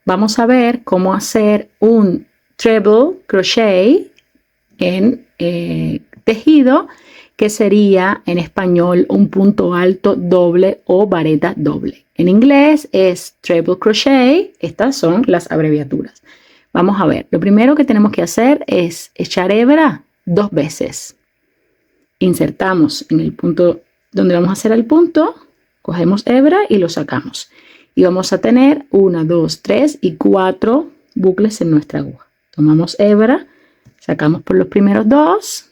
vamos a ver cómo hacer un treble crochet en tejido, que sería en español un punto alto doble o vareta doble. En inglés es treble crochet. Estas son las abreviaturas. Vamos a ver, lo primero que tenemos que hacer es echar hebra 2 veces. Insertamos en el punto donde vamos a hacer el punto, cogemos hebra y lo sacamos. Y vamos a tener 1, 2, 3 y 4 bucles en nuestra aguja. Tomamos hebra, sacamos por los primeros 2.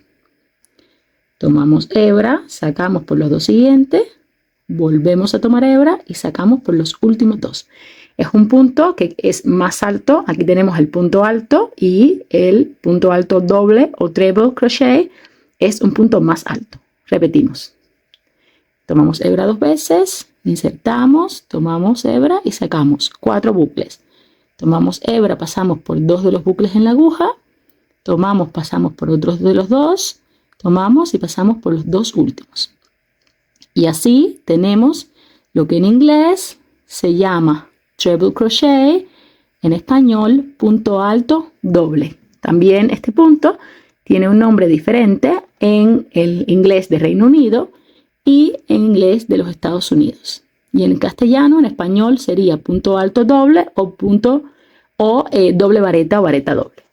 Tomamos hebra, sacamos por los 2 siguientes, volvemos a tomar hebra y sacamos por los últimos 2. Es un punto que es más alto. Aquí tenemos el punto alto y el punto alto doble o treble crochet es un punto más alto. Repetimos. Tomamos hebra 2 veces, insertamos, tomamos hebra y sacamos 4 bucles. Tomamos hebra, pasamos por 2 de los bucles en la aguja, tomamos, pasamos por otros de los 2, tomamos y pasamos por los 2 últimos. Y así tenemos lo que en inglés se llama treble crochet, en español punto alto doble. También este punto tiene un nombre diferente en el inglés de Reino Unido y en inglés de los Estados Unidos. Y en castellano, en español, sería punto alto doble o doble vareta o vareta doble.